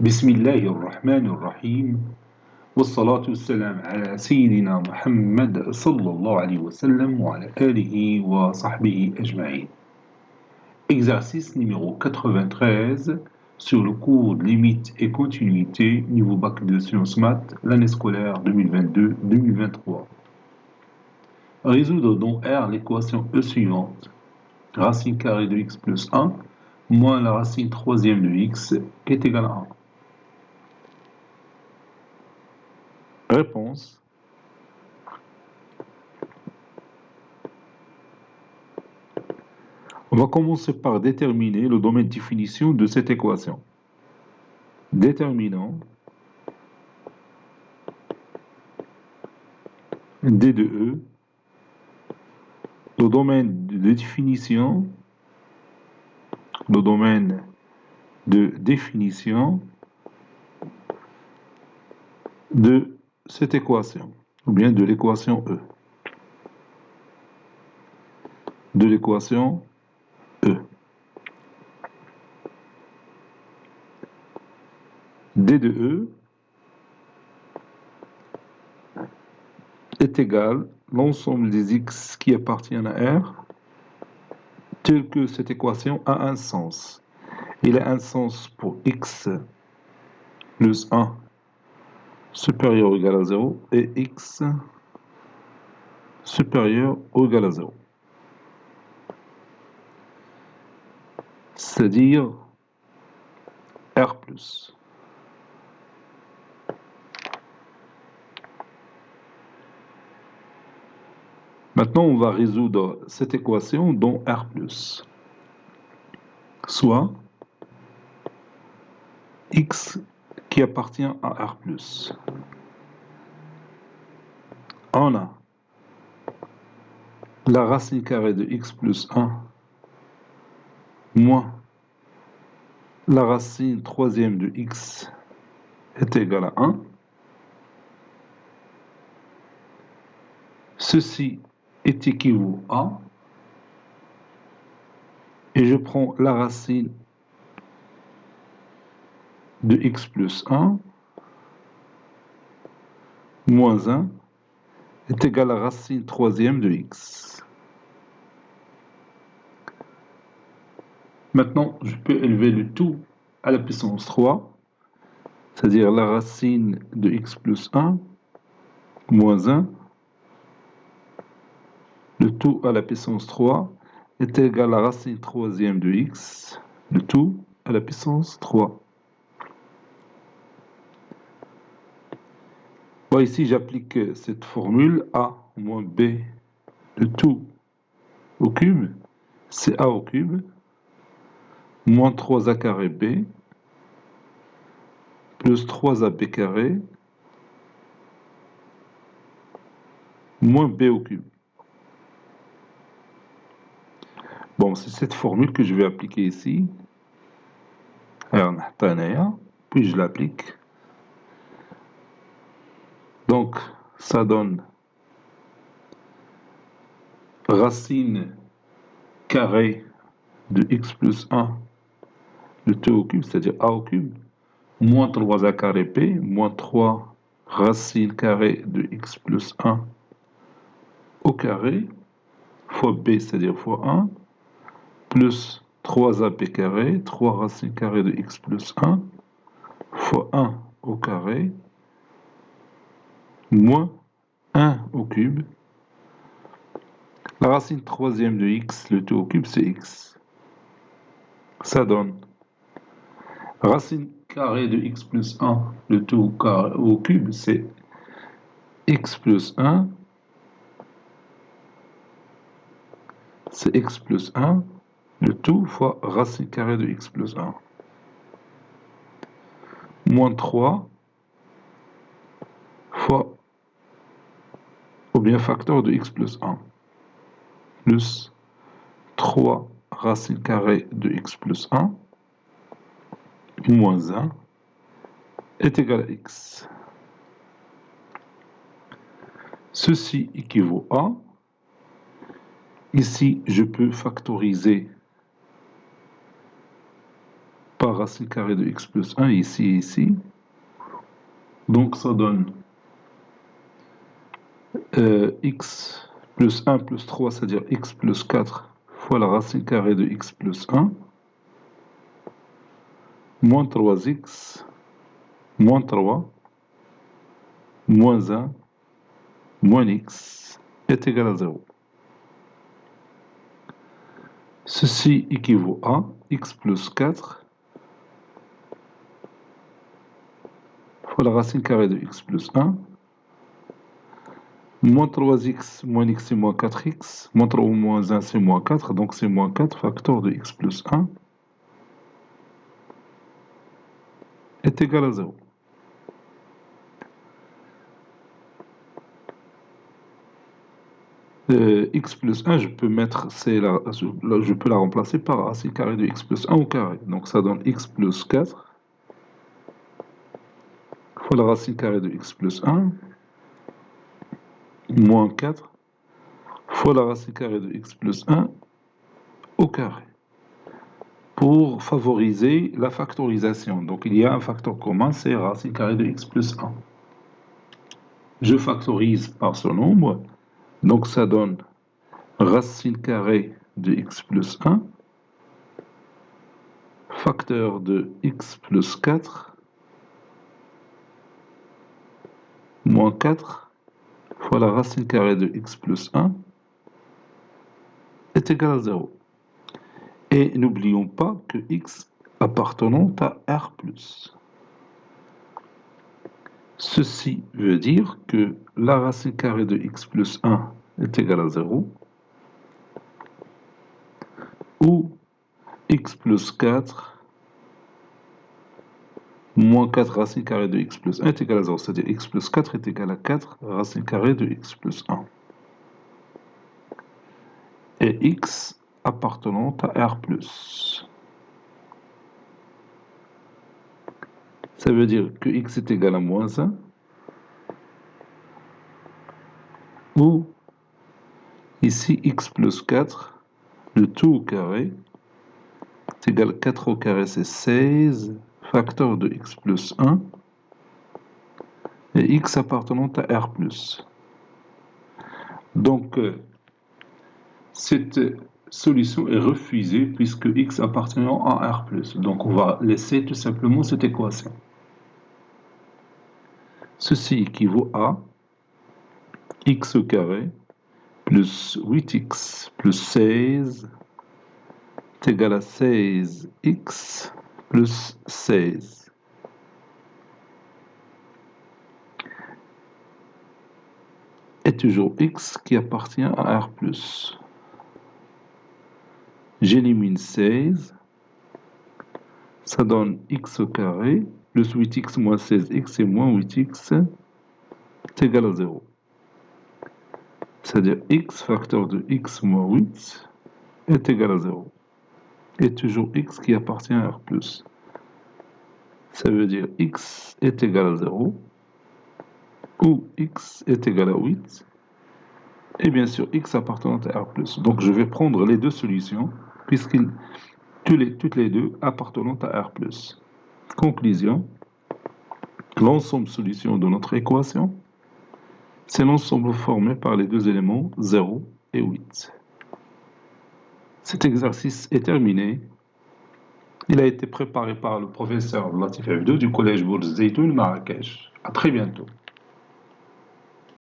بسم الله الرحمن الرحيم والصلاة والسلام على سيدنا محمد صلى الله عليه وسلم وعلى آله وصحبه أجمعين. Exercice numéro 93 sur le cours de limites et continuité niveau bac de sciences maths l'année scolaire 2022-2023. Résoudre dans R l'équation E suivante. Racine carrée de x plus 1 moins la racine troisième de x est égale à 1. Réponse. On va commencer par déterminer le domaine de définition de cette équation. Déterminant D de E, le domaine de définition, de cette équation, ou bien de l'équation E. De l'équation E. D de E est égal à l'ensemble des x qui appartiennent à R, tel que cette équation a un sens. Il a un sens pour x plus 1 supérieur ou égal à 0 et x supérieur ou égal à 0. C'est-à-dire R+. Maintenant, on va résoudre cette équation dans R+. Soit x qui appartient à R+. On a la racine carrée de x plus 1 moins la racine troisième de x est égale à 1. Ceci est équivaut à, et je prends la racine de x plus 1 moins 1 est égal à la racine troisième de x. Maintenant, je peux élever le tout à la puissance 3, c'est-à-dire la racine de x plus 1 moins 1, le tout à la puissance 3 est égal à la racine troisième de x, le tout à la puissance 3. Bon, ici, j'applique cette formule a moins b, le tout au cube, c'est a au cube, moins 3a carré b, plus 3ab carré, moins b au cube. Bon, c'est cette formule que je vais appliquer ici. Alors, puis je l'applique. Donc, ça donne racine carrée de x plus 1, le tout au cube, c'est-à-dire a au cube, moins 3a carré b, moins 3 racine carrée de x plus 1 au carré, fois b, c'est-à-dire fois 1, plus 3ab carré, 3 racine carrée de x plus 1, fois 1 au carré, moins 1 au cube. La racine troisième de x, le tout au cube, c'est x. Ça donne racine carrée de x plus 1, le tout au cube, c'est x plus 1. C'est x plus 1, le tout fois racine carrée de x plus 1. Moins 3 fois, ou bien facteur de x plus 1, plus 3 racine carrée de x plus 1, moins 1, est égal à x. Ceci équivaut à, ici je peux factoriser par racine carrée de x plus 1, ici et ici. Donc ça donne x plus 1 plus 3, c'est-à-dire x plus 4 fois la racine carrée de x plus 1, moins 3x, moins 3, moins 1, moins x est égal à 0. Ceci équivaut à x plus 4 fois la racine carrée de x plus 1, moins 3x moins x c'est moins 4x, moins 3 ou moins 1 c'est moins 4, donc c'est moins 4 facteur de x plus 1 est égal à 0. X plus 1, je peux la remplacer par racine carrée de x plus 1 au carré. Donc ça donne x plus 4 fois la racine carrée de x plus 1 moins 4 fois la racine carrée de x plus 1 au carré. Pour favoriser la factorisation. Donc il y a un facteur commun, c'est racine carrée de x plus 1. Je factorise par ce nombre, donc ça donne racine carrée de x plus 1, facteur de x plus 4, moins 4 fois la racine carrée de x plus 1 est égal à 0. Et n'oublions pas que x appartenant à R+. Ceci veut dire que la racine carrée de x plus 1 est égale à 0, ou x plus 4 moins 4 racine carrée de x plus 1 est égal à 0, c'est-à-dire x plus 4 est égal à 4 racine carrée de x plus 1. Et x appartenant à R+. Ça veut dire que x est égal à moins 1, ou ici x plus 4, le tout au carré, est égal à 4 au carré, c'est 16, facteur de x plus 1, et x appartenant à R+. Donc, cette solution est refusée puisque x appartenant à R+. Donc, on va laisser tout simplement cette équation. Ceci équivaut à x au carré plus 8x plus 16 est égal à 16x plus 16. Et toujours x qui appartient à R+. J'élimine 16, ça donne x au carré, plus 8x moins 16x et moins 8x est égal à 0. C'est-à-dire x facteur de x moins 8 est égal à 0. Et toujours x qui appartient à R+. Ça veut dire x est égal à 0, ou x est égal à 8, et bien sûr x appartenant à R+. Donc je vais prendre les deux solutions, puisqu'ils toutes les deux appartenant à R+. Conclusion, l'ensemble solution de notre équation, c'est l'ensemble formé par les deux éléments 0 et 8. Cet exercice est terminé. Il a été préparé par le professeur Latif Abdou du collège Bourz Zeytoun Marrakech. À très bientôt.